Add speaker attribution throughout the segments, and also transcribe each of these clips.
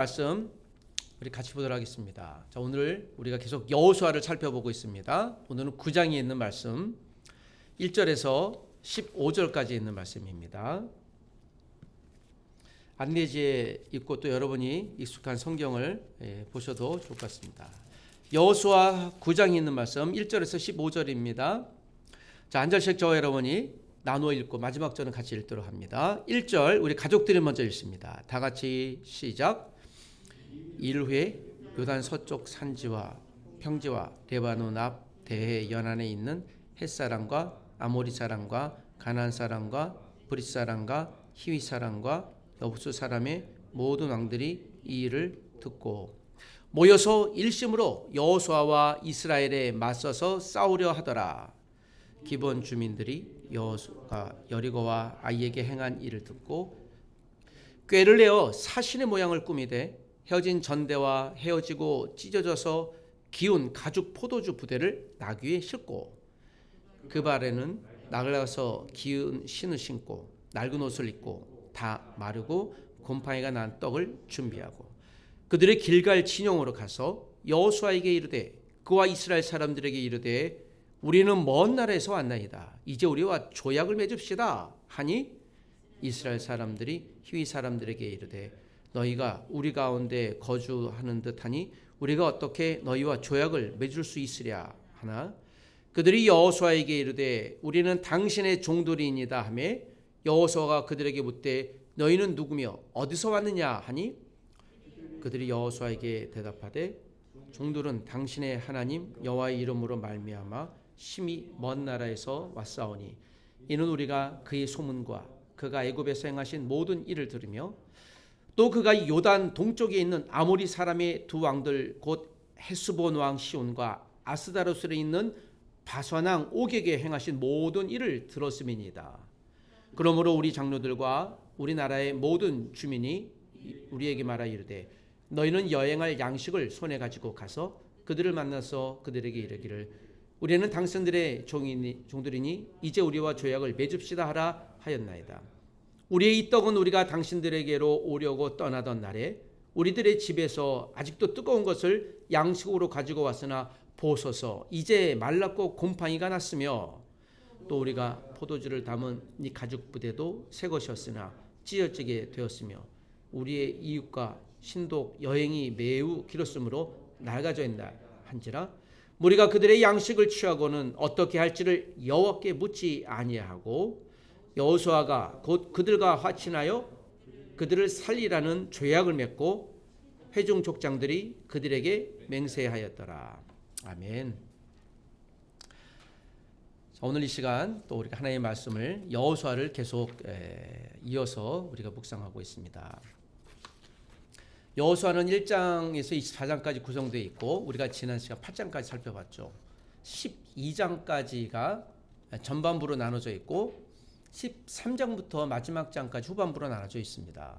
Speaker 1: 말씀 우리 같이 보도록 하겠습니다. 자, 오늘 우리가 계속 여호수아를 살펴보고 있습니다. 오늘은 9장에 있는 말씀 1절에서 15절까지 있는 말씀입니다. 안내지에 있고 또 여러분이 익숙한 성경을 보셔도 좋을 것 같습니다. 여호수아 9장에 있는 말씀 1절에서 15절입니다. 자, 한 절씩 저와 여러분이 나누어 읽고 마지막 절은 같이 읽도록 합니다. 1절 우리 가족들이 먼저 읽습니다. 다 같이 시작. 일후에 요단 서쪽 산지와 평지와 레바논 앞 대해 연안에 있는 헷사람과 아모리 사람과 가나안 사람과 브릿 사람과 히위 사람과 여부수 사람의 모든 왕들이 이 일을 듣고 모여서 일심으로 여호수아와 이스라엘에 맞서서 싸우려 하더라. 기본 주민들이 여호수아가 여리고와 아이에게 행한 일을 듣고 꾀를 내어 사신의 모양을 꾸미되 헤어진 전대와 헤어지고 찢어져서 기운 가죽 포도주 부대를 나귀에 싣고 그 발에는 나가서 기운 신을 신고 낡은 옷을 입고 다 마르고 곰팡이가 난 떡을 준비하고 그들의 길갈 진영으로 가서 여호수아에게 이르되 그와 이스라엘 사람들에게 이르되 우리는 먼 나라에서 왔나이다. 이제 우리와 조약을 맺읍시다 하니 이스라엘 사람들이 히위 사람들에게 이르되 너희가 우리 가운데 거주하는 듯하니 우리가 어떻게 너희와 조약을 맺을 수 있으랴 하나 그들이 여호수아에게 이르되 우리는 당신의 종들이니이다 하며 여호수아가 그들에게 묻되 너희는 누구며 어디서 왔느냐 하니 그들이 여호수아에게 대답하되 종들은 당신의 하나님 여호와의 이름으로 말미암아 심히 먼 나라에서 왔사오니 이는 우리가 그의 소문과 그가 애굽에서 행하신 모든 일을 들으며 또 그가 요단 동쪽에 있는 아모리 사람의 두 왕들 곧 헤스본 왕 시온과 아스다로스에 있는 바산 왕 옥에게 행하신 모든 일을 들었음이니이다. 그러므로 우리 장로들과 우리나라의 모든 주민이 우리에게 말하 이르되 너희는 여행할 양식을 손에 가지고 가서 그들을 만나서 그들에게 이르기를 우리는 당신들의 종들이니 이제 우리와 조약을 맺읍시다 하라 하였나이다. 우리의 이 떡은 우리가 당신들에게로 오려고 떠나던 날에 우리들의 집에서 아직도 뜨거운 것을 양식으로 가지고 왔으나 보소서 이제 말랐고 곰팡이가 났으며 또 우리가 포도주를 담은 이 가죽 부대도 새 것이었으나 찢어지게 되었으며 우리의 이웃과 신독 여행이 매우 길었으므로 낡아져 있나 한지라 우리가 그들의 양식을 취하고는 어떻게 할지를 여호와께 묻지 아니하고 여호수아가 곧 그들과 화친하여 그들을 살리라는 조약을 맺고 회중 족장들이 그들에게 맹세하였더라. 아멘. 오늘 이 시간 또 우리가 하나님의 말씀을 여호수아를 계속 이어서 우리가 묵상하고 있습니다. 여호수아는 1장에서 24장까지 구성되어 있고 우리가 지난 시간 8장까지 살펴봤죠. 12장까지가 전반부로 나눠져 있고 13장부터 마지막 장까지 후반부로 나눠져 있습니다.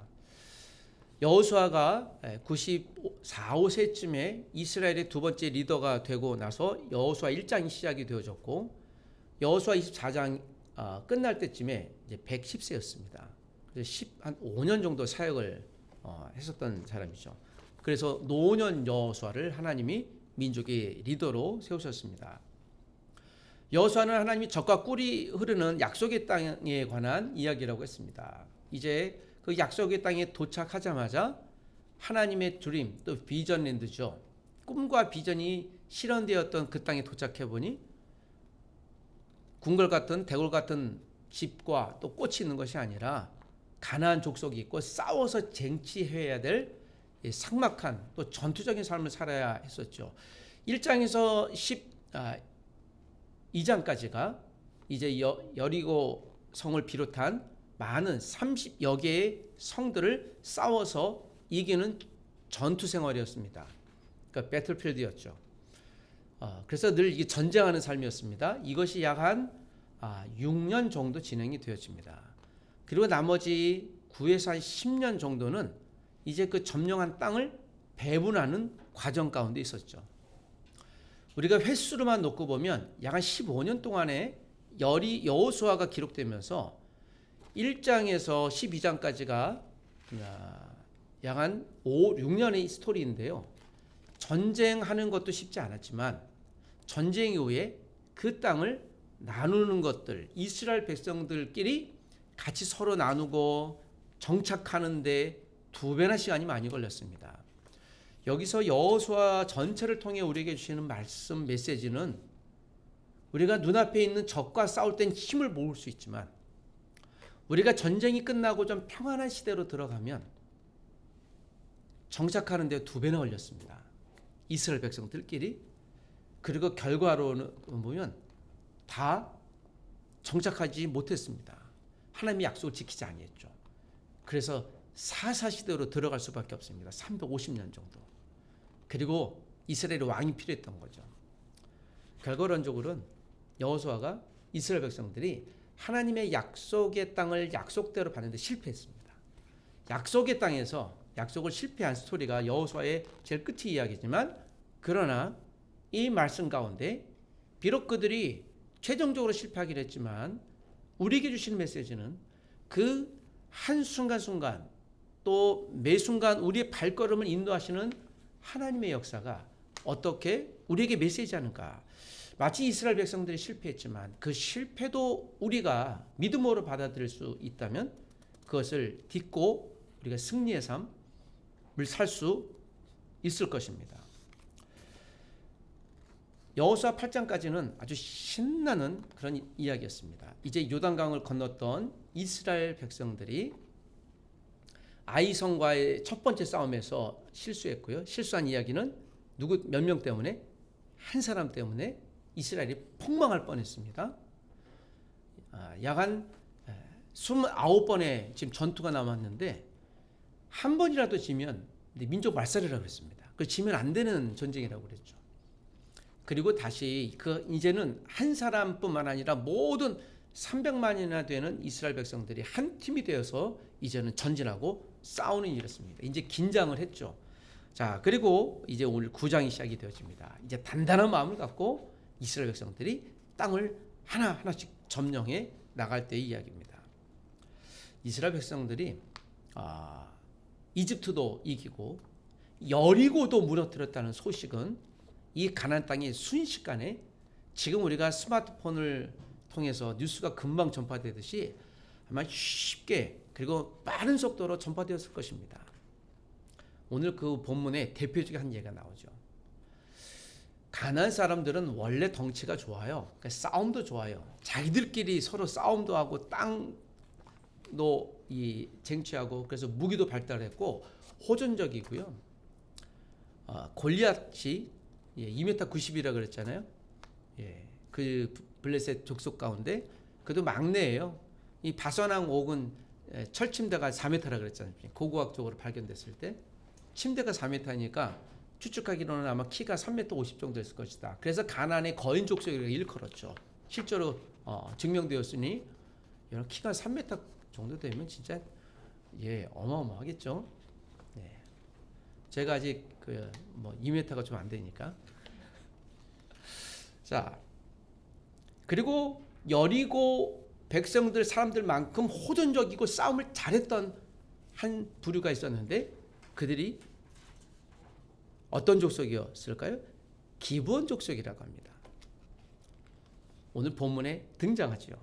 Speaker 1: 여호수아가 94, 5세쯤에 이스라엘의 두 번째 리더가 되고 나서 여호수아 1장이 시작이 되어졌고 여호수아 24장 끝날 때쯤에 이제 110세였습니다. 그래서 한 5년 정도 사역을 했었던 사람이죠. 그래서 노년 여호수아를 하나님이 민족의 리더로 세우셨습니다. 여호수아는 하나님이 젖과 꿀이 흐르는 약속의 땅에 관한 이야기라고 했습니다. 이제 그 약속의 땅에 도착하자마자 하나님의 드림 또 비전랜드죠. 꿈과 비전이 실현되었던 그 땅에 도착해 보니 궁궐 같은 대궐 같은 집과 또 꽃이 있는 것이 아니라 가나안 족속이 있고 싸워서 쟁취해야 될 삭막한 또 전투적인 삶을 살아야 했었죠. 1장에서 12장까지가 이제 여리고 성을 비롯한 많은 30여 개의 성들을 싸워서 이기는 전투 생활이었습니다. 그러니까 배틀필드였죠. 그래서 늘 이게 전쟁하는 삶이었습니다. 이것이 약 한 6년 정도 진행이 되어집니다. 그리고 나머지 9에서 한 10년 정도는 이제 그 점령한 땅을 배분하는 과정 가운데 있었죠. 우리가 횟수로만 놓고 보면 약 한 15년 동안에 여호수아가 기록되면서 1장에서 12장까지가 약 한 5, 6년의 스토리인데요. 전쟁하는 것도 쉽지 않았지만 전쟁 이후에 그 땅을 나누는 것들, 이스라엘 백성들끼리 같이 서로 나누고 정착하는데 2배나 시간이 많이 걸렸습니다. 여기서 여호수아 전체를 통해 우리에게 주시는 말씀 메시지는 우리가 눈앞에 있는 적과 싸울 땐 힘을 모을 수 있지만 우리가 전쟁이 끝나고 좀 평안한 시대로 들어가면 정착하는 데 2배나 걸렸습니다. 이스라엘 백성들끼리. 그리고 결과로는 보면 다 정착하지 못했습니다. 하나님의 약속을 지키지 아니했죠. 그래서 사사시대로 들어갈 수밖에 없습니다. 350년 정도. 그리고 이스라엘의 왕이 필요했던 거죠. 결과론적으로는 여호수아가 이스라엘 백성들이 하나님의 약속의 땅을 약속대로 받는데 실패했습니다. 약속의 땅에서 약속을 실패한 스토리가 여호수아의 제일 끝의 이야기지만, 그러나 이 말씀 가운데 비록 그들이 최종적으로 실패하긴 했지만 우리에게 주시는 메시지는 그 한순간순간 또 매순간 우리의 발걸음을 인도하시는 하나님의 역사가 어떻게 우리에게 메시지하는가. 마치 이스라엘 백성들이 실패했지만 그 실패도 우리가 믿음으로 받아들일 수 있다면 그것을 딛고 우리가 승리의 삶을 살 수 있을 것입니다. 여호수아 8장까지는 아주 신나는 그런 이야기였습니다. 이제 요단강을 건넜던 이스라엘 백성들이 아이성과의 첫 번째 싸움에서 실수했고요. 실수한 이야기는 몇 명 때문에? 한 사람 때문에 이스라엘이 폭망할 뻔했습니다. 약 한 29번의 지금 전투가 남았는데 한 번이라도 지면 민족 말살이라고 했습니다. 그 지면 안 되는 전쟁이라고 그랬죠. 그리고 다시 이제는 한 사람뿐만 아니라 모든 300만이나 되는 이스라엘 백성들이 한 팀이 되어서 이제는 전진하고 싸우는 일이었습니다. 이제 긴장을 했죠. 자, 그리고 이제 오늘 9장이 시작이 되어집니다. 이제 단단한 마음을 갖고 이스라엘 백성들이 땅을 하나하나씩 점령해 나갈 때의 이야기입니다. 이스라엘 백성들이 이집트도 이기고 여리고도 무너뜨렸다는 소식은 이 가나안 땅이 순식간에 지금 우리가 스마트폰을 통해서 뉴스가 금방 전파되듯이 아마 쉽게 그리고 빠른 속도로 전파되었을 것입니다. 오늘 그 본문에 대표적인 한 예가 나오죠. 가나안 사람들은 원래 덩치가 좋아요. 그러니까 싸움도 좋아요. 자기들끼리 서로 싸움도 하고 땅도 쟁취하고 그래서 무기도 발달했고 호전적이고요. 골리앗이 2m 90이라 그랬잖아요. 그 블레셋 족속 가운데 그래도 막내예요. 이 바선왕 옥은 철침대가 4m라 그랬잖아요. 고고학적으로 발견됐을 때 침대가 4m니까 추측하기로는 아마 키가 3m 50 정도 됐을 것이다. 그래서 가나안의 거인 족속이라고 일컬었죠. 실제로 증명되었으니 이런 키가 3m 정도 되면 진짜 어마어마하겠죠. 제가 아직 2m가 좀 안 되니까. 자, 그리고 여리고 백성들 사람들만큼 호전적이고 싸움을 잘했던 한 부류가 있었는데 그들이 어떤 족속이었을까요? 기브온 족속이라고 합니다. 오늘 본문에 등장하죠.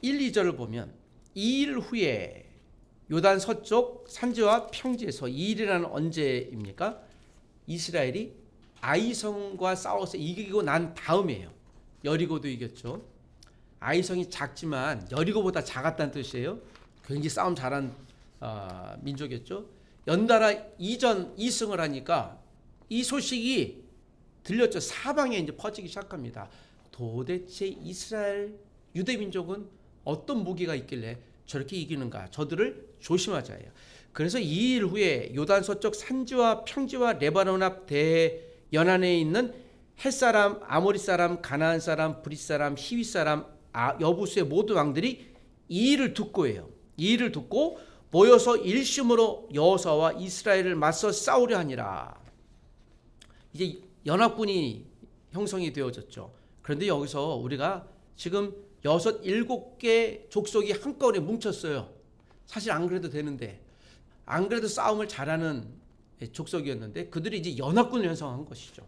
Speaker 1: 1, 2절을 보면 2일 후에 요단 서쪽 산지와 평지에서 2일이라는 언제입니까? 이스라엘이 아이성과 싸워서 이기고 난 다음이에요. 여리고도 이겼죠. 아이성이 작지만 여리고보다 작았다는 뜻이에요. 굉장히 싸움 잘한 민족이었죠. 연달아 2승을 하니까 이 소식이 들렸죠. 사방에 이제 퍼지기 시작합니다. 도대체 이스라엘 유대민족은 어떤 무기가 있길래 저렇게 이기는가? 저들을 조심하자예요. 그래서 2일 후에 요단 서쪽 산지와 평지와 레바논 앞 대연안에 있는 헷사람, 아모리 사람, 가나안 사람, 브릿 사람, 히윗 사람, 여부수의 모든 왕들이 이 일을 듣고예요. 이 일을 듣고 모여서 일심으로 여호수아와 이스라엘을 맞서 싸우려 하니라. 이제 연합군이 형성이 되어졌죠. 그런데 여기서 우리가 지금 6, 7개 족속이 한꺼번에 뭉쳤어요. 사실 안 그래도 되는데 안 그래도 싸움을 잘하는 족속이었는데 그들이 이제 연합군을 형성한 것이죠.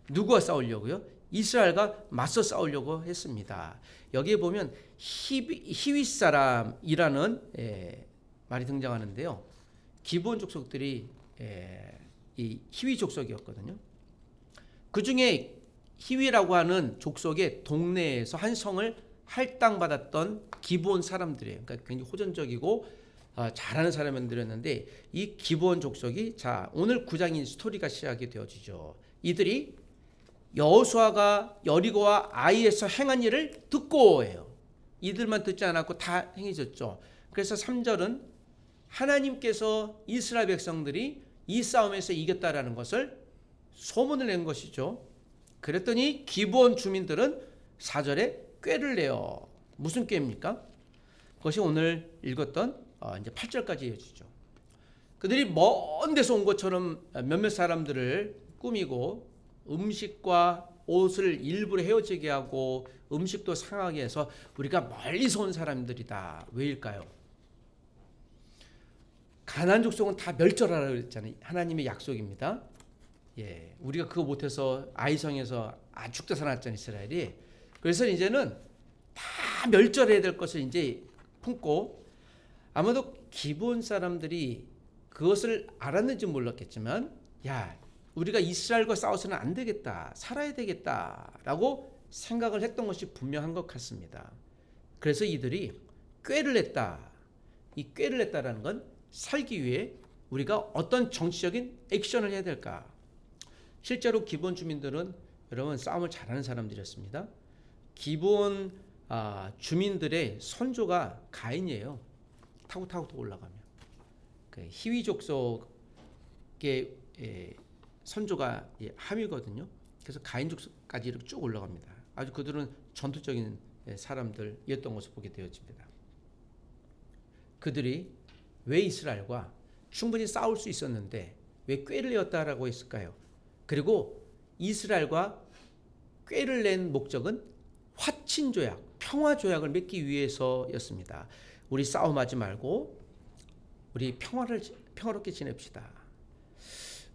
Speaker 1: 누구와 싸우려고요? 이스라엘과 맞서 싸우려고 했습니다. 여기에 보면 히윗 사람이라는 말이 등장하는데요. 기브온 족속들이 이 히윗 족속이었거든요. 그 중에 히위라고 하는 족속의 동네에서 한 성을 할당받았던 기브온 사람들이에요. 그러니까 굉장히 호전적이고 잘하는 사람들이었는데 이 기브온 족속이 자 오늘 9장인 스토리가 시작이 되어지죠. 이들이 여호수아가 여리고와 아이에서 행한 일을 듣고 해요. 이들만 듣지 않았고 다 행해졌죠. 그래서 3절은 하나님께서 이스라엘 백성들이 이 싸움에서 이겼다라는 것을 소문을 낸 것이죠. 그랬더니 기브온 주민들은 4절에 꾀를 내요. 무슨 꾀입니까? 그것이 오늘 읽었던 이제 8절까지 이어지죠. 그들이 먼 데서 온 것처럼 몇몇 사람들을 꾸미고 음식과 옷을 일부러 헤어지게 하고 음식도 상하게 해서 우리가 멀리서 온 사람들이다. 왜일까요? 가나안 족속은 다 멸절하라고 했잖아요. 하나님의 약속입니다. 예, 우리가 그거 못해서 아이성에서 죽다 살았잖아요, 이스라엘이. 그래서 이제는 다 멸절해야 될 것을 이제 품고 아마도 기브온 사람들이 그것을 알았는지 몰랐겠지만, 야, 우리가 이스라엘과 싸워서는 안 되겠다, 살아야 되겠다라고 생각을 했던 것이 분명한 것 같습니다. 그래서 이들이 꾀를 냈다. 이 꾀를 냈다라는 건 살기 위해 우리가 어떤 정치적인 액션을 해야 될까? 실제로 기브온 주민들은 여러분 싸움을 잘하는 사람들이었습니다. 기브온 주민들의 선조가 가인이에요. 타고 올라가면 그 히위 족속의 선조가 함이거든요. 그래서 가인 족속까지 이렇게 쭉 올라갑니다. 아주 그들은 전투적인 사람들이었던 것을 보게 되어집니다. 그들이 왜 이스라엘과 충분히 싸울 수 있었는데 왜 꾀를 내었다라고 했을까요? 그리고 이스라엘과 꾀를 낸 목적은 화친조약, 평화조약을 맺기 위해서였습니다. 우리 싸움하지 말고 우리 평화롭게 지냅시다.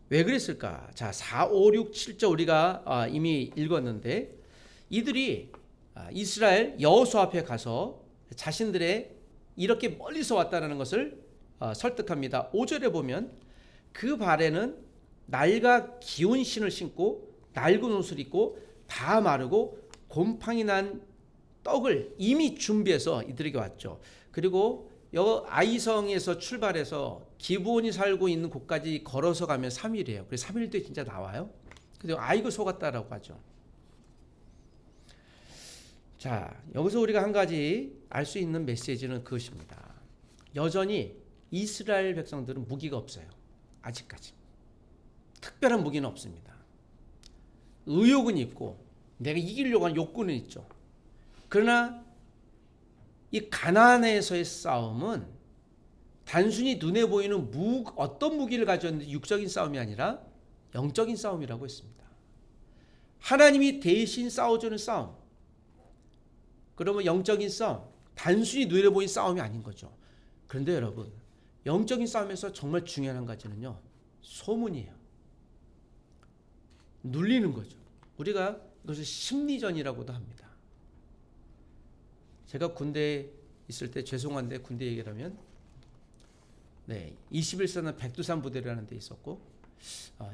Speaker 1: 왜 그랬을까? 자, 4, 5, 6, 7절 우리가 이미 읽었는데 이들이 이스라엘 여호수아 앞에 가서 자신들의 이렇게 멀리서 왔다는 것을 설득합니다. 5절에 보면 그 발에는 낡아 기운 신을 신고 낡은 옷을 입고 다 마르고 곰팡이 난 떡을 이미 준비해서 이들에게 왔죠. 그리고 아이성에서 출발해서 기브온이 살고 있는 곳까지 걸어서 가면 3일이에요. 그래서 3일 뒤에 진짜 나와요. 그래서 아이고 속았다라고 하죠. 자, 여기서 우리가 한 가지 알 수 있는 메시지는 그것입니다. 여전히 이스라엘 백성들은 무기가 없어요. 아직까지. 특별한 무기는 없습니다. 의욕은 있고 내가 이기려고 하는 욕구는 있죠. 그러나 이 가나안에서의 싸움은 단순히 눈에 보이는 어떤 무기를 가졌는지 육적인 싸움이 아니라 영적인 싸움이라고 했습니다. 하나님이 대신 싸워주는 싸움. 그러면 영적인 싸움, 단순히 눈에 보이는 싸움이 아닌 거죠. 그런데 여러분, 영적인 싸움에서 정말 중요한 한 가지는요, 소문이에요. 눌리는 거죠. 우리가 이것을 심리전이라고도 합니다. 제가 군대에 있을 때 죄송한데 군대 얘기를 하면 21사단 백두산 부대라는 데 있었고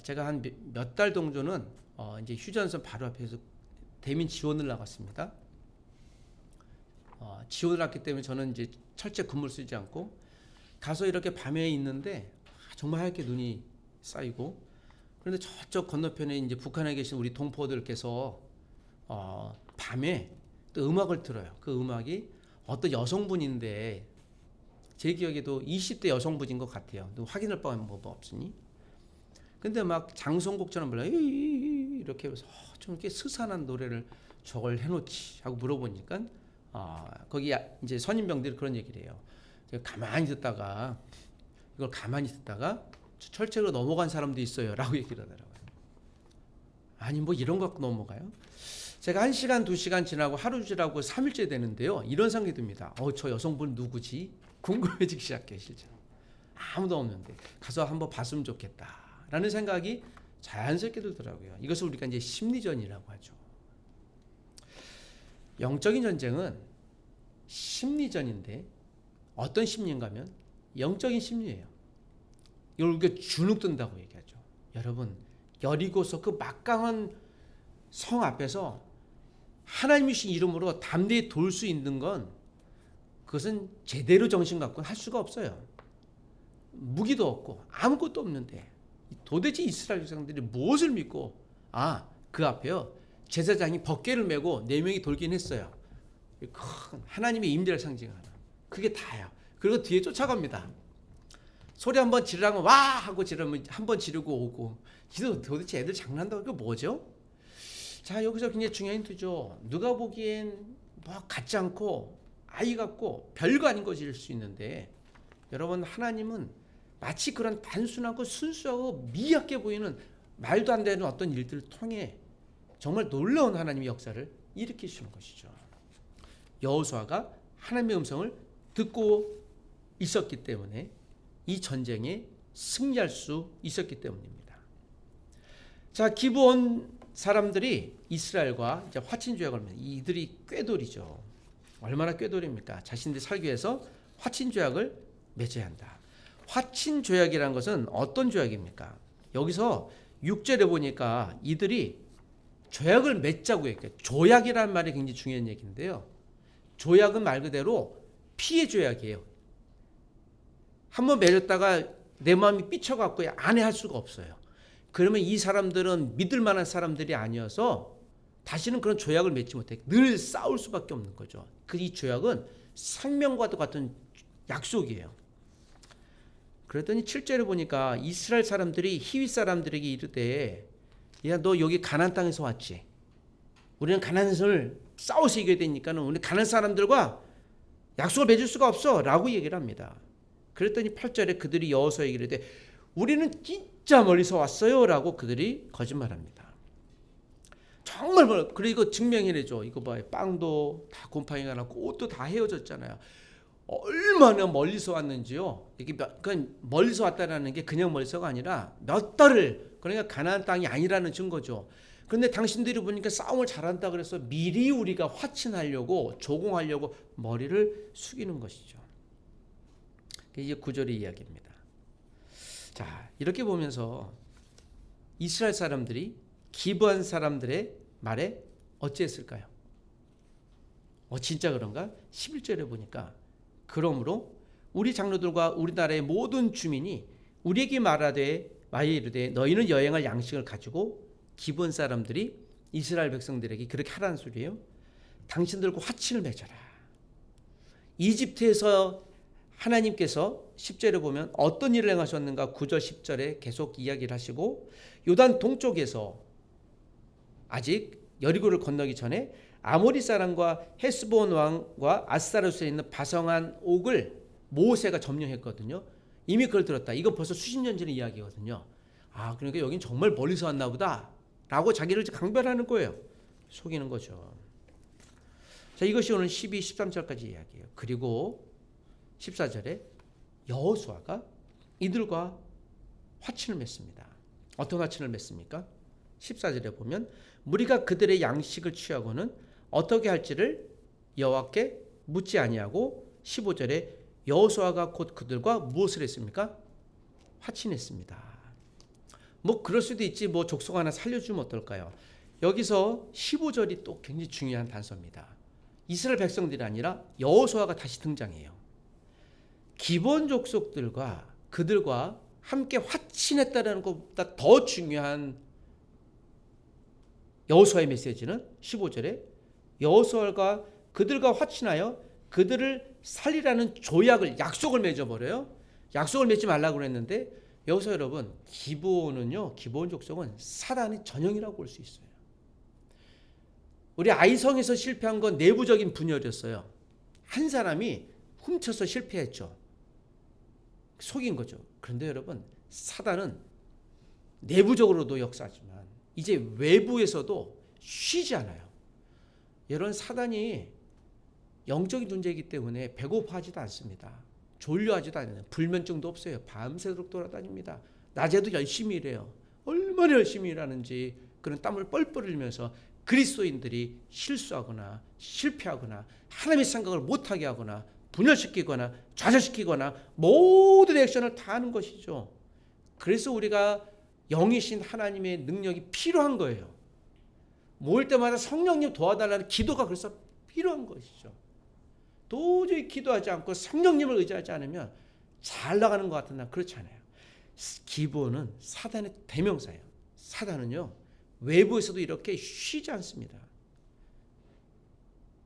Speaker 1: 제가 한 몇 달 정도는 이제 휴전선 바로 앞에서 대민 지원을 나갔습니다. 지원을 했기 때문에 저는 이제 철제 근무를 쓰지 않고 가서 이렇게 밤에 있는데 정말 하얗게 눈이 쌓이고 그런데 저쪽 건너편에 이제 북한에 계신 우리 동포들께서 밤에 또 음악을 틀어요. 그 음악이 어떤 여성분인데 제 기억에도 20대 여성분인 것 같아요. 확인할 바는 뭐 없으니. 근데 막 장송곡처럼 불러요. 이렇게 해서 좀 이렇게 스산한 노래를 저걸 해놓지 하고 물어보니까 거기 이제 선임병들이 그런 얘기를 해요. 가만히 듣다가 이걸 가만히 듣다가 철책으로 넘어간 사람도 있어요. 라고 얘기를 하더라고요. 아니 뭐 이런 거 갖고 넘어가요? 제가 1시간 2시간 지나고 하루 지나고 3일째 되는데요. 이런 생각이 듭니다. 저 여성분 누구지? 궁금해지기 시작해요. 실제로. 아무도 없는데 가서 한번 봤으면 좋겠다라는 생각이 자연스럽게 들더라고요. 이것을 우리가 이제 심리전이라고 하죠. 영적인 전쟁은 심리전인데 어떤 심리인가 하면 영적인 심리예요. 이걸 우리가 주눅 든다고 얘기하죠. 여러분, 여리고서 그 막강한 성 앞에서 하나님이신 이름으로 담대히 돌 수 있는 건 그것은 제대로 정신 갖고는 할 수가 없어요. 무기도 없고 아무것도 없는데 도대체 이스라엘 백성들이 무엇을 믿고 그 앞에요. 제사장이 벗개를 메고 4명이 돌긴 했어요. 큰 하나님의 임재를 상징하는 그게 다예요. 그리고 뒤에 쫓아갑니다. 소리 한번 지르라면 와 하고 지르면 한번 지르고 오고. 도대체 애들 장난한다고 그게 뭐죠? 자, 여기서 굉장히 중요한 힌트죠. 누가 보기엔 뭐 같지 않고 아이 같고 별거 아닌 것일 수 있는데 여러분, 하나님은 마치 그런 단순하고 순수하고 미약해 보이는 말도 안 되는 어떤 일들을 통해 정말 놀라운 하나님의 역사를 일으키시는 것이죠. 여호수아가 하나님의 음성을 듣고 있었기 때문에 이 전쟁에 승리할 수 있었기 때문입니다. 자, 기브온 사람들이 이스라엘과 이제 화친 조약을 맺는 이들이 꾀돌이죠. 얼마나 꾀돌입니까? 자신들이 살기 위해서 화친 조약을 맺어야 한다. 화친 조약이라는 것은 어떤 조약입니까? 여기서 6절에 보니까 이들이 조약을 맺자고 했어요. 조약이라는 말이 굉장히 중요한 얘기인데요. 조약은 말 그대로 피해 조약이에요. 한번 맺었다가 내 마음이 삐쳐갖고 안 해 할 수가 없어요. 그러면 이 사람들은 믿을 만한 사람들이 아니어서 다시는 그런 조약을 맺지 못해. 늘 싸울 수밖에 없는 거죠. 이 조약은 생명과도 같은 약속이에요. 그랬더니 7절에 보니까 이스라엘 사람들이 히윗 사람들에게 이르되, 야, 너 여기 가나안 땅에서 왔지? 우리는 가나안을 싸워서 이겨야 되니까는 우리 가나안 사람들과 약속을 맺을 수가 없어 라고 얘기를 합니다. 그랬더니 8절에 그들이 여호수아에게 이르되 우리는 진짜 멀리서 왔어요 라고 그들이 거짓말합니다. 정말 멀. 그리고 증명해내죠. 이거 봐요. 빵도 다 곰팡이가 났고 옷도 다 헤어졌잖아요. 얼마나 멀리서 왔는지요. 이게 그냥 멀리서 왔다라는 게 그냥 멀리서가 아니라 몇 달을, 그러니까 가나안 땅이 아니라는 증거죠. 그런데 당신들이 보니까 싸움을 잘한다 그래서 미리 우리가 화친하려고 조공하려고 머리를 숙이는 것이죠. 이게 9절의 이야기입니다. 자, 이렇게 보면서 이스라엘 사람들이 기브온 사람들의 말에 어찌했을까요? 진짜 그런가? 11절에 보니까 그러므로 우리 장로들과 우리나라의 모든 주민이 우리에게 말하되 이르되 너희는 여행할 양식을 가지고 기브온 사람들이 이스라엘 백성들에게 그렇게 하라는 소리예요. 당신들과 화친을 맺어라. 이집트에서 하나님께서 10절에 보면 어떤 일을 행하셨는가 9절 10절에 계속 이야기를 하시고 요단 동쪽에서 아직 여리고를 건너기 전에 아모리 사람과 헤스본 왕과 아스타로스에 있는 바성한 옥을 모세가 점령했거든요. 이미 그걸 들었다. 이거 벌써 수십 년 전의 이야기거든요. 그러니까 여긴 정말 멀리서 왔나 보다 라고 자기를 강변하는 거예요. 속이는 거죠. 자, 이것이 오늘 12, 13절까지 이야기예요. 그리고 14절에 여호수아가 이들과 화친을 맺습니다. 어떤 화친을 맺습니까? 14절에 보면 무리가 그들의 양식을 취하고는 어떻게 할지를 여호와께 묻지 아니하고 15절에 여호수아가 곧 그들과 무엇을 했습니까? 화친했습니다. 뭐 그럴 수도 있지, 뭐 족속 하나 살려주면 어떨까요? 여기서 15절이 또 굉장히 중요한 단서입니다. 이스라엘 백성들이 아니라 여호수아가 다시 등장해요. 기본 족속들과 그들과 함께 화친했다는 것보다 더 중요한 여호수아의 메시지는 15절에 여호수아가 그들과 화친하여 그들을 살리라는 조약을, 약속을 맺어버려요. 약속을 맺지 말라고 그랬는데 여기서 여러분, 기브온은요, 기브온 족속은 사단의 전형이라고 볼 수 있어요. 우리 아이성에서 실패한 건 내부적인 분열이었어요. 한 사람이 훔쳐서 실패했죠. 속인 거죠. 그런데 여러분, 사단은 내부적으로도 역사하지만 이제 외부에서도 쉬지 않아요. 여러분, 사단이 영적인 존재이기 때문에 배고파하지도 않습니다. 졸려하지도 않아요. 불면증도 없어요. 밤새도록 돌아다닙니다. 낮에도 열심히 일해요. 얼마나 열심히 일하는지 그런 땀을 뻘뻘 흘리면서 그리스도인들이 실수하거나 실패하거나 하나님의 생각을 못하게 하거나 분열시키거나 좌절시키거나 모든 액션을 다 하는 것이죠. 그래서 우리가 영이신 하나님의 능력이 필요한 거예요. 모일 때마다 성령님 도와달라는 기도가 그래서 필요한 것이죠. 도저히 기도하지 않고 성령님을 의지하지 않으면 잘 나가는 것 같은 날 그렇지 않아요. 기본은 사단의 대명사예요. 사단은요 외부에서도 이렇게 쉬지 않습니다.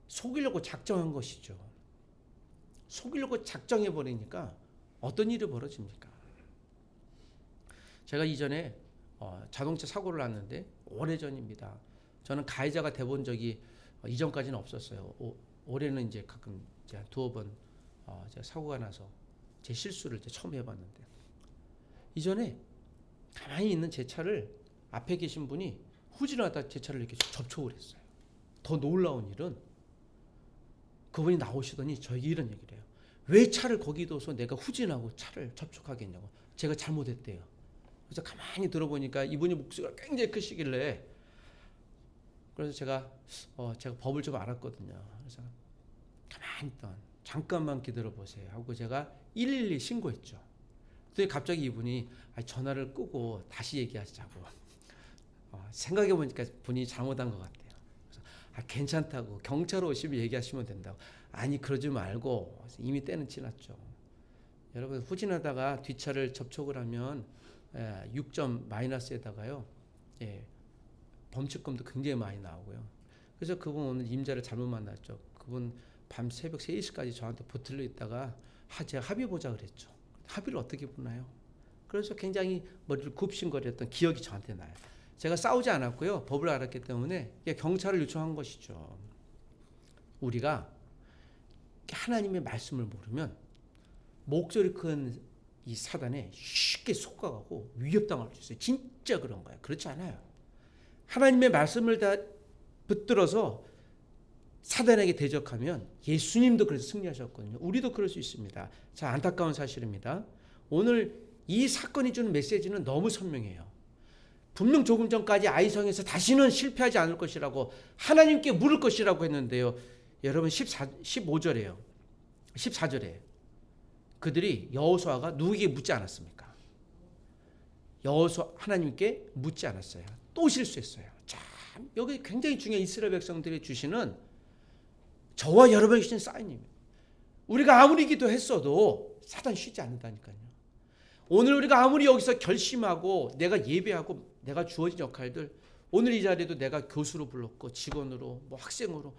Speaker 1: 속이려고 작정한 것이죠. 속이려고 작정해 버리니까 어떤 일이 벌어집니까? 제가 이전에 자동차 사고를 났는데 오래전입니다. 저는 가해자가 돼본 적이 이전까지는 없었어요. 올해는 이제 가끔 이제 두어 번 제가 사고가 나서 제 실수를 이제 처음 해봤는데 이전에 가만히 있는 제 차를 앞에 계신 분이 후진하다 제 차를 이렇게 접촉을 했어요. 더 놀라운 일은 그분이 나오시더니 저에게 이런 얘기를 해요. 왜 차를 거기 둬서 내가 후진하고 차를 접촉하겠냐고. 제가 잘못했대요. 그래서 가만히 들어보니까 이분이 목소리가 굉장히 크시길래 그래서 제가 법을 좀 알았거든요. 그래서 가만히 있던 잠깐만 기다려 보세요 하고 제가 112 신고했죠. 그때 갑자기 이분이 전화를 끄고 다시 얘기하자고. 생각해 보니까 분이 잘못한 것 같아요. 그래서 괜찮다고 경찰 오시면 얘기하시면 된다고. 아니 그러지 말고 이미 때는 지났죠. 여러분 후진하다가 뒷차를 접촉을 하면 6점 마이너스에다가요. 범칙금도 굉장히 많이 나오고요. 그래서 그분 오늘 임자를 잘못 만났죠. 그분 밤 새벽 3시까지 저한테 붙들려 있다가 제가 합의 보자 그랬죠. 합의를 어떻게 보나요? 그래서 굉장히 머리를 굽신거렸던 기억이 저한테 나요. 제가 싸우지 않았고요. 법을 알았기 때문에 경찰을 요청한 것이죠. 우리가 하나님의 말씀을 모르면 목소리 큰 이 사단에 쉽게 속아가고 위협당할 수 있어요. 진짜 그런 거예요. 그렇지 않아요. 하나님의 말씀을 다 붙들어서 사단에게 대적하면 예수님도 그래서 승리하셨거든요. 우리도 그럴 수 있습니다. 자, 안타까운 사실입니다. 오늘 이 사건이 주는 메시지는 너무 선명해요. 분명 조금 전까지 아이성에서 다시는 실패하지 않을 것이라고 하나님께 물을 것이라고 했는데요. 여러분 15절에요. 14절에 그들이 여호수아가 누구에게 묻지 않았습니까? 여호수아 하나님께 묻지 않았어요. 또 실수했어요. 참 여기 굉장히 중요한 이스라엘 백성들이 주시는 저와 여러분이 주신 사인입니다. 우리가 아무리 기도했어도 사단 쉬지 않는다니까요. 오늘 우리가 아무리 여기서 결심하고 내가 예배하고 내가 주어진 역할들 오늘 이 자리에도 내가 교수로 불렀고 직원으로 뭐 학생으로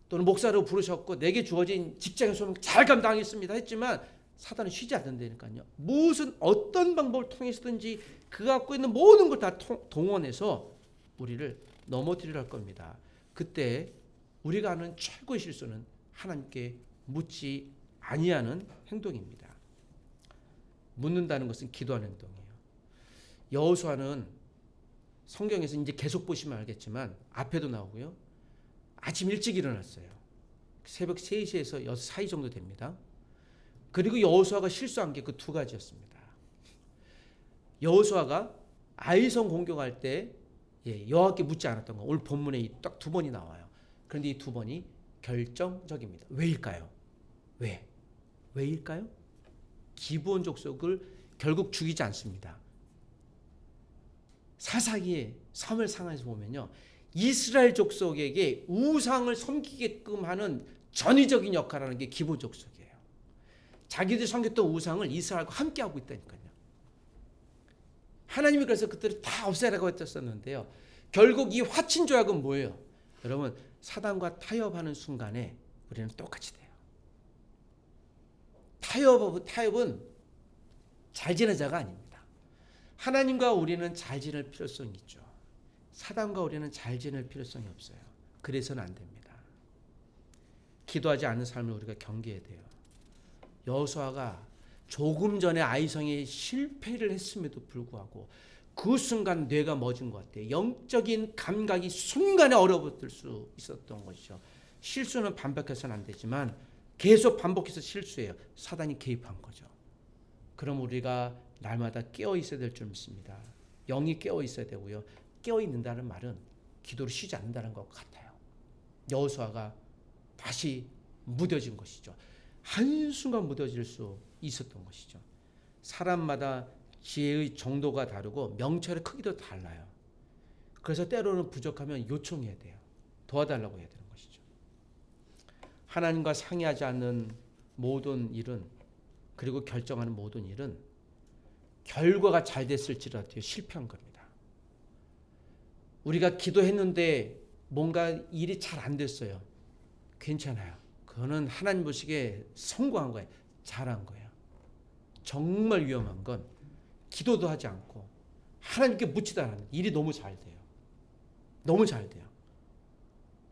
Speaker 1: 또는 목사로 부르셨고 내게 주어진 직장에서 잘 감당했습니다 했지만 사단은 쉬지 않는다니까요. 무슨 어떤 방법을 통해서든지 그 갖고 있는 모든 걸 다 동원해서 우리를 넘어뜨리려 할 겁니다. 그때 우리가 하는 최고의 실수는 하나님께 묻지 아니하는 행동입니다. 묻는다는 것은 기도하는 행동이에요. 여호수아는 성경에서 이제 계속 보시면 알겠지만 앞에도 나오고요. 아침 일찍 일어났어요. 새벽 3시에서 6시 사이 정도 됩니다. 그리고 여호수아가 실수한 게 그 두 가지였습니다. 여호수아가 아이성 공격할 때 여호와께 묻지 않았던 거. 오늘 본문에 딱 2번이 나와요. 그런데 이 2번이 결정적입니다. 왜일까요? 왜일까요? 기브온 족속을 결국 죽이지 않습니다. 사사기의 사무엘 상하에서 보면요. 이스라엘 족속에게 우상을 섬기게끔 하는 전위적인 역할을 하는 게 기브온 족속이에요. 자기들이 섬겼던 우상을 이스라엘과 함께 하고 있다니까요. 하나님이 그래서 그들을 다 없애라고 했었는데요. 결국 이 화친 조약은 뭐예요? 여러분 사단과 타협하는 순간에 우리는 똑같이 돼요. 타협은 잘 지내자가 아닙니다. 하나님과 우리는 잘 지낼 필요성이 있죠. 사단과 우리는 잘 지낼 필요성이 없어요. 그래서는 안 됩니다. 기도하지 않는 삶을 우리가 경계해야 돼요. 여호수아가 조금 전에 아이성에 실패를 했음에도 불구하고 그 순간 뇌가 멎은 것 같아요. 영적인 감각이 순간에 얼어붙을 수 있었던 것이죠. 실수는 반박해서는 안 되지만 계속 반복해서 실수해요. 사단이 개입한 거죠. 그럼 우리가 날마다 깨어 있어야 될 줄 믿습니다. 영이 깨어 있어야 되고요. 깨어 있는다는 말은 기도를 쉬지 않는다는 것 같아요. 여호수아가 다시 무뎌진 것이죠. 한순간 무뎌질 수 있었던 것이죠. 사람마다 지혜의 정도가 다르고 명철의 크기도 달라요. 그래서 때로는 부족하면 요청해야 돼요. 도와달라고 해야 되는 것이죠. 하나님과 상의하지 않는 모든 일은, 그리고 결정하는 모든 일은 결과가 잘 됐을지라도 실패한 겁니다. 우리가 기도했는데 뭔가 일이 잘 안 됐어요. 괜찮아요. 그거는 하나님 보시기에 성공한 거예요. 잘한 거예요. 정말 위험한 건 기도도 하지 않고 하나님께 묻지도 않는 일이 너무 잘 돼요. 너무 잘 돼요.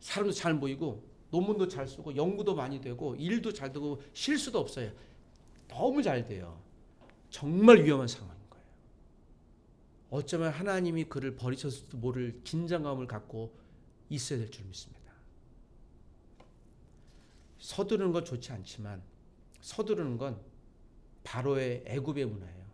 Speaker 1: 사람도 잘 보이고 논문도 잘 쓰고 연구도 많이 되고 일도 잘 되고 실수도 없어요. 너무 잘 돼요. 정말 위험한 상황인 거예요. 어쩌면 하나님이 그를 버리셨을지도 모를 긴장감을 갖고 있어야 될 줄 믿습니다. 서두르는 건 좋지 않지만 서두르는 건 바로의 애굽의 문화예요.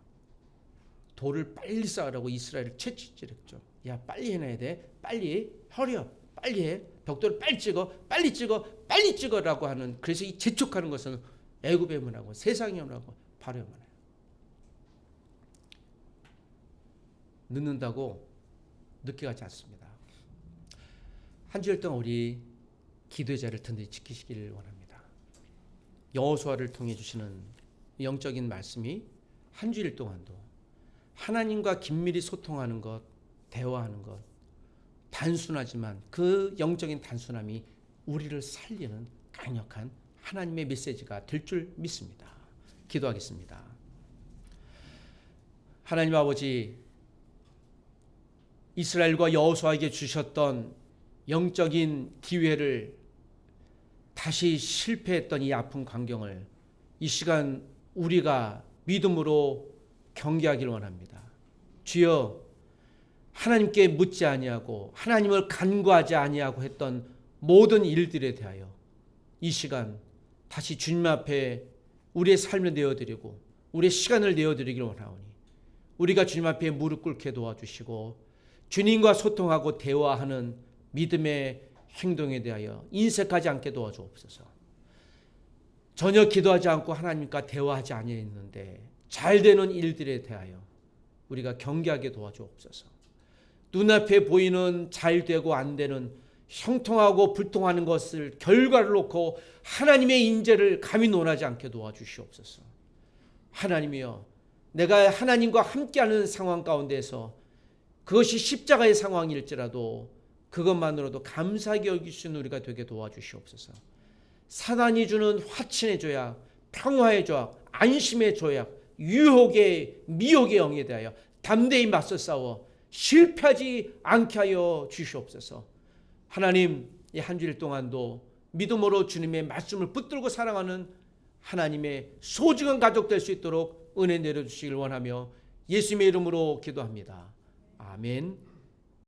Speaker 1: 돌을 빨리 쌓으라고 이스라엘을 채찍질했죠. 야, 빨리 해놔야 돼. 빨리 허리야. 빨리 해. 벽돌을 빨리 찍어. 빨리 찍어. 빨리 찍어라고 하는, 그래서 이 재촉하는 것은 애굽의 문화고 세상의 문화고 바로의 문화예요. 늦는다고 늦게 가지 않습니다. 한 주일 동안 우리 기도의 자리를 든든히 지키시기를 원합니다. 여호수아를 통해 주시는 영적인 말씀이 한 주일 동안도 하나님과 긴밀히 소통하는 것, 대화하는 것, 단순하지만 그 영적인 단순함이 우리를 살리는 강력한 하나님의 메시지가 될 줄 믿습니다. 기도하겠습니다. 하나님 아버지, 이스라엘과 여호수아에게 주셨던 영적인 기회를 다시 실패했던 이 아픈 광경을 이 시간 우리가 믿음으로 경계하기를 원합니다. 주여, 하나님께 묻지 아니하고 하나님을 간구하지 아니하고 했던 모든 일들에 대하여 이 시간 다시 주님 앞에 우리의 삶을 내어드리고 우리의 시간을 내어드리기를 원하오니 우리가 주님 앞에 무릎 꿇게 도와주시고 주님과 소통하고 대화하는 믿음의 행동에 대하여 인색하지 않게 도와주옵소서. 전혀 기도하지 않고 하나님과 대화하지 아니했는데 잘 되는 일들에 대하여 우리가 경계하게 도와주옵소서. 눈앞에 보이는 잘 되고 안 되는 형통하고 불통하는 것을 결과를 놓고 하나님의 인재를 감히 논하지 않게 도와주시옵소서. 하나님이여, 내가 하나님과 함께하는 상황 가운데서 그것이 십자가의 상황일지라도 그것만으로도 감사하게 여길 수 있는 우리가 되게 도와주시옵소서. 사단이 주는 화친의 조약, 평화의 조약, 안심의 조약, 유혹의 미혹의 영에 대하여 담대히 맞서 싸워 실패하지 않게 하여 주시옵소서. 하나님, 이 한 주일 동안도 믿음으로 주님의 말씀을 붙들고 사랑하는 하나님의 소중한 가족 될 수 있도록 은혜 내려주시길 원하며 예수님의 이름으로 기도합니다. 아멘.